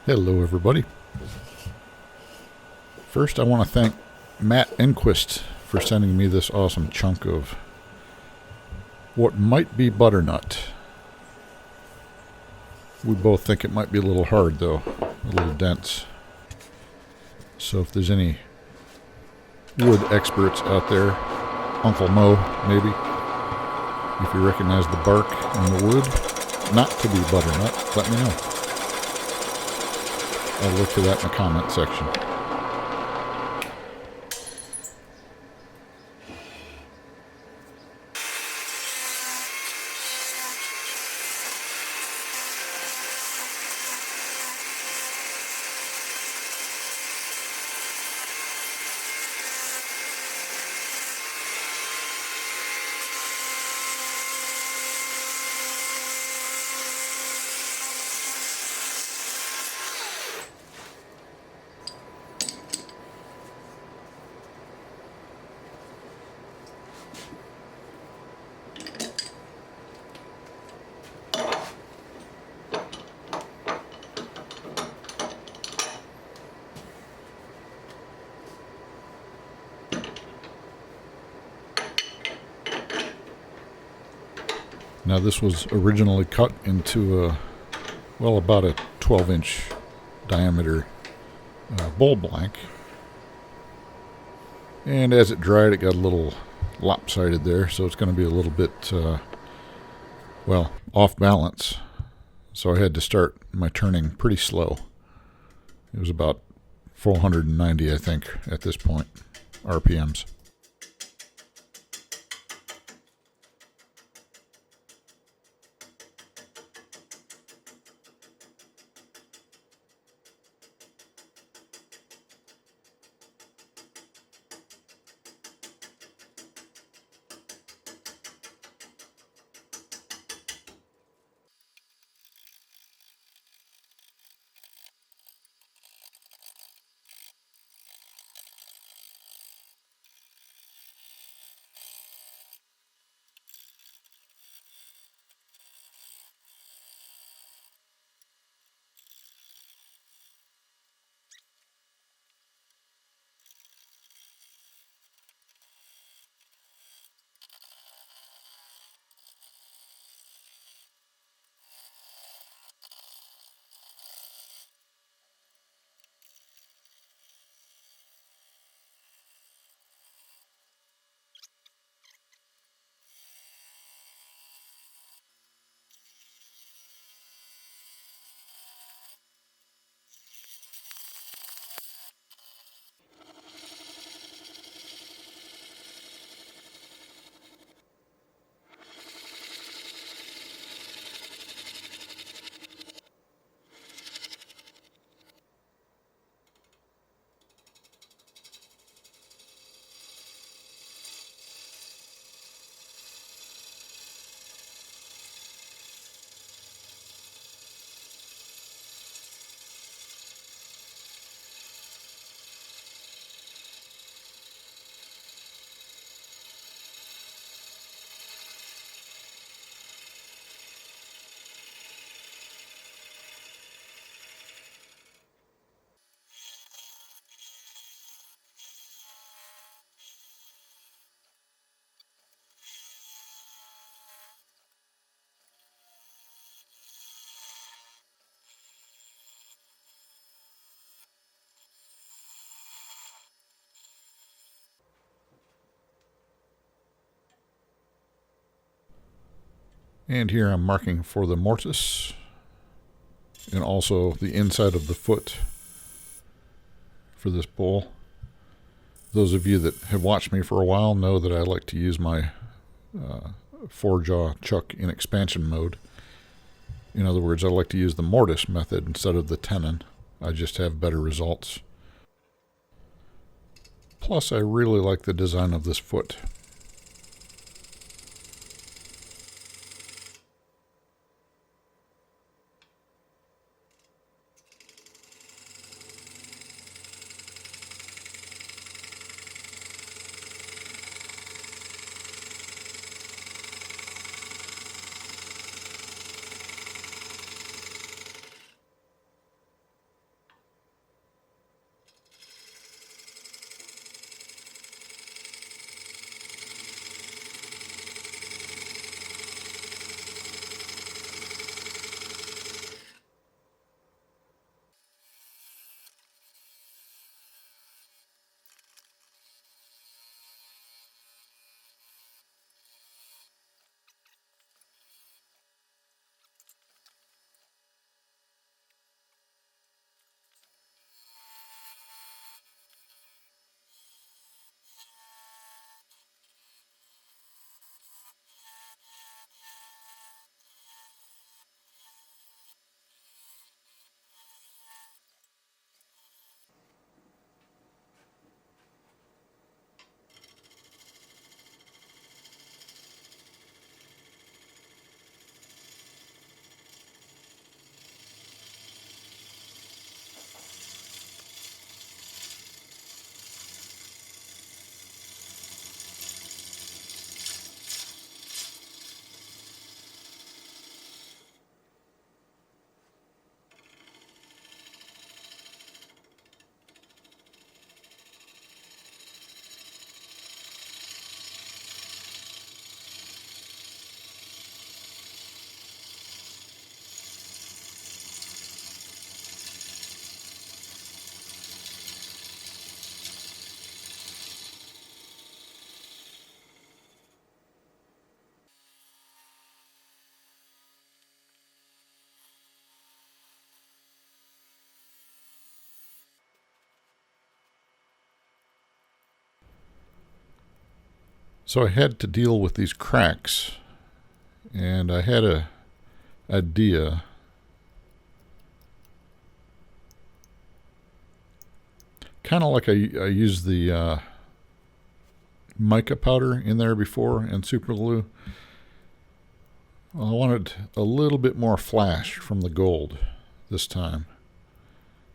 Hello, everybody. First, I want to thank Matt Enquist for sending me this awesome chunk of what might be butternut. We both think it might be a little hard, though, a little dense. So if there's any wood experts out there, Uncle Mo, maybe, if you recognize the bark and the wood not to be butternut, let me know. I'll look for that in the comment section. Now this was originally cut into about a 12-inch diameter bowl blank. And as it dried, it got a little lopsided there, so it's going to be a little bit, off balance. So I had to start my turning pretty slow. It was about 490, I think, at this point, RPMs. And here I'm marking for the mortise and also the inside of the foot for this bowl. Those of you that have watched me for a while know that I like to use my 4-jaw chuck in expansion mode. In other words, I like to use the mortise method instead of the tenon. I just have better results. Plus, I really like the design of this foot. So I had to deal with these cracks, and I had a idea. Kind of like I used the mica powder in there before and super glue. Well, I wanted a little bit more flash from the gold this time.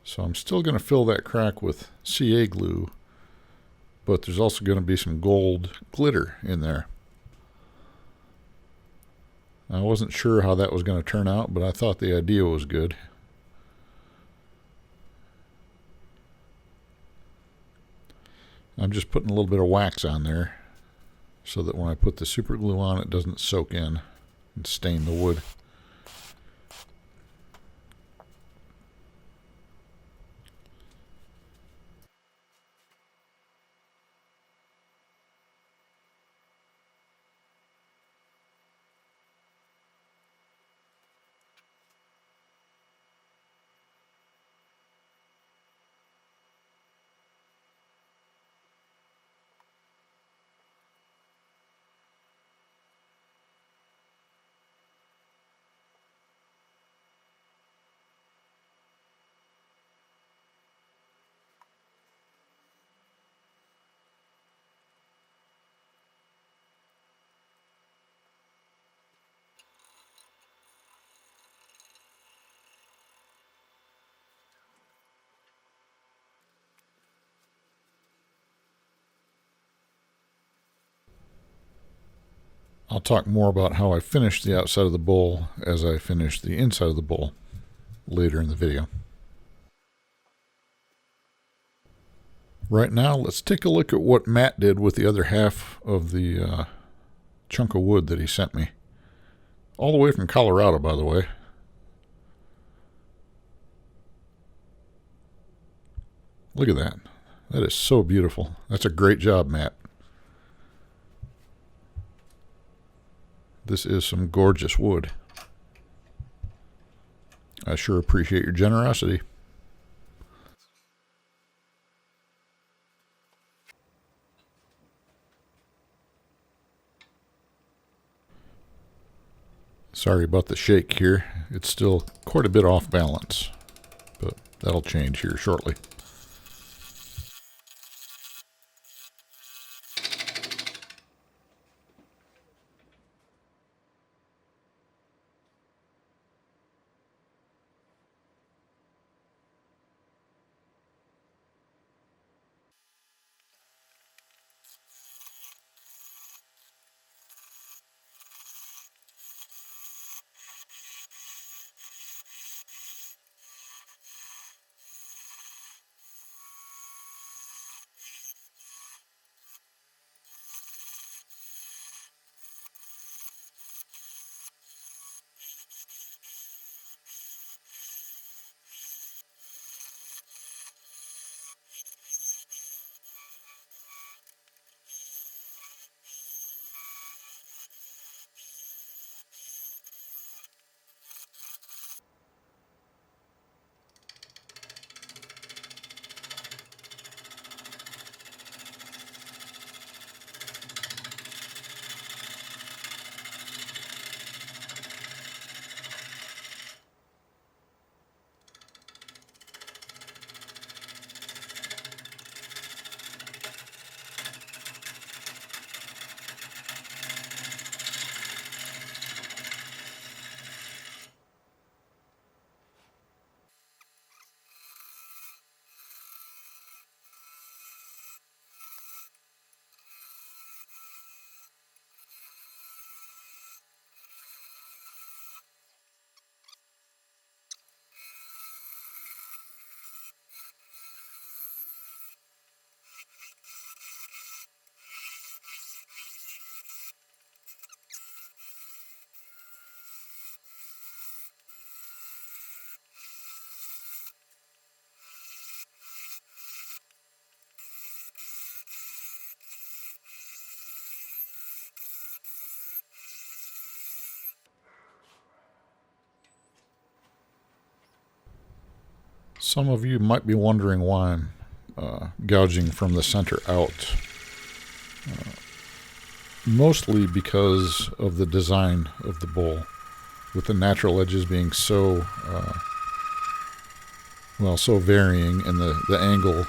So I'm still going to fill that crack with CA glue, but there's also going to be some gold glitter in there. I wasn't sure how that was going to turn out, but I thought the idea was good. I'm just putting a little bit of wax on there so that when I put the super glue on, it doesn't soak in and stain the wood. I'll talk more about how I finished the outside of the bowl as I finish the inside of the bowl later in the video. Right now, let's take a look at what Matt did with the other half of the chunk of wood that he sent me. All the way from Colorado, by the way. Look at that. That is so beautiful. That's a great job, Matt. This is some gorgeous wood. I sure appreciate your generosity. Sorry about the shake here. It's still quite a bit off balance, but that'll change here shortly. Some of you might be wondering why I'm gouging from the center out. mostly because of the design of the bowl, with the natural edges being so so varying, and the angle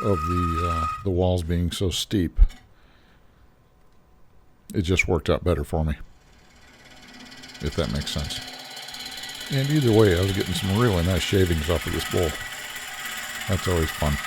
of the walls being so steep. It just worked out better for me, if that makes sense. And either way, I was getting some really nice shavings off of this bowl. That's always fun.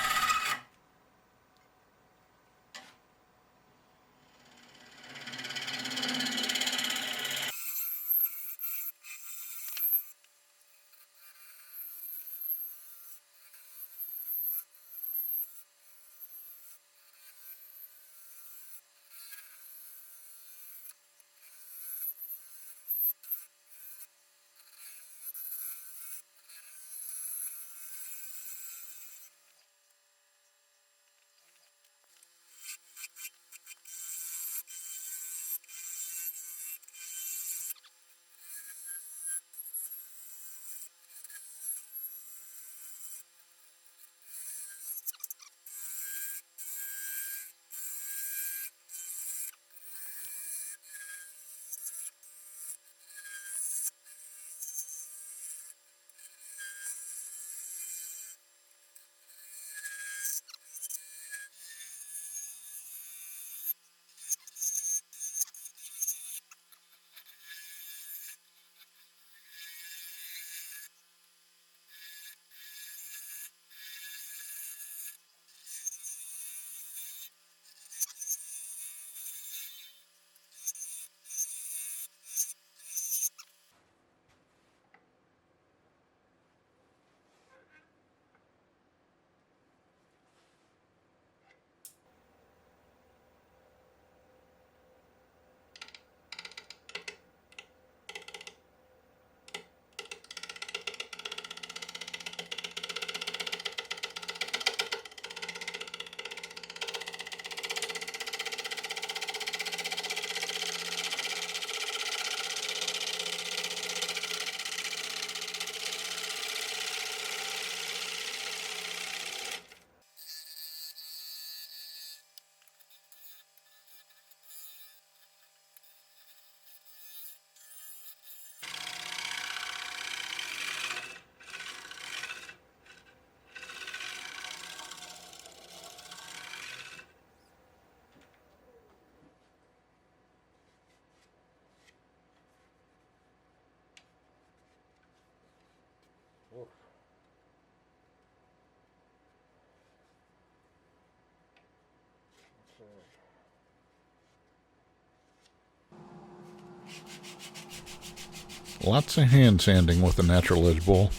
Lots of hand sanding with the natural edge bowl.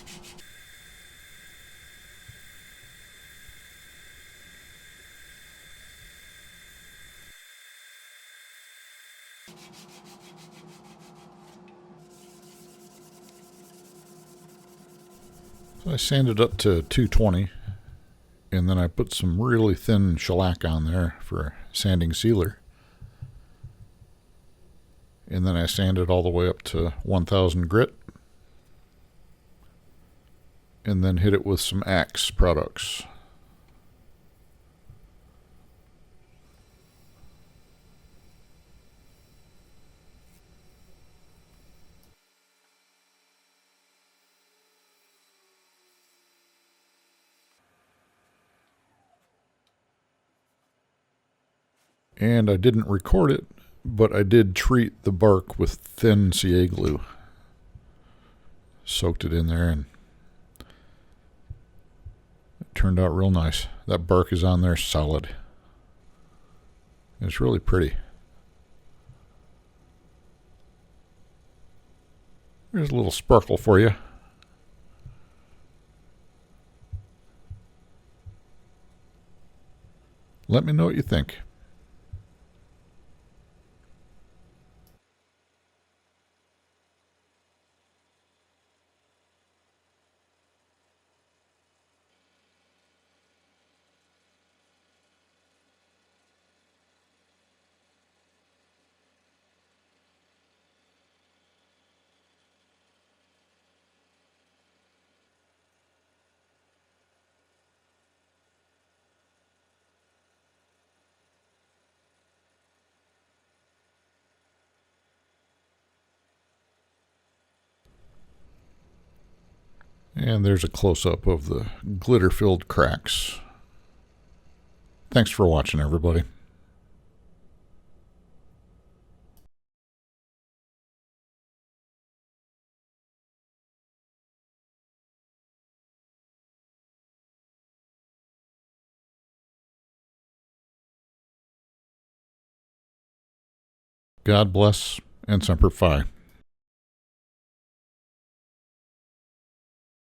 So I sanded up to 220, and then I put some really thin shellac on there for sanding sealer. And then I sanded all the way up to 1000 grit, and then hit it with some Axe products. And I didn't record it, but I did treat the bark with thin CA glue. Soaked it in there, and it turned out real nice. That bark is on there solid. It's really pretty. Here's a little sparkle for you. Let me know what you think. And there's a close-up of the glitter-filled cracks. Thanks for watching, everybody. God bless and Semper Fi.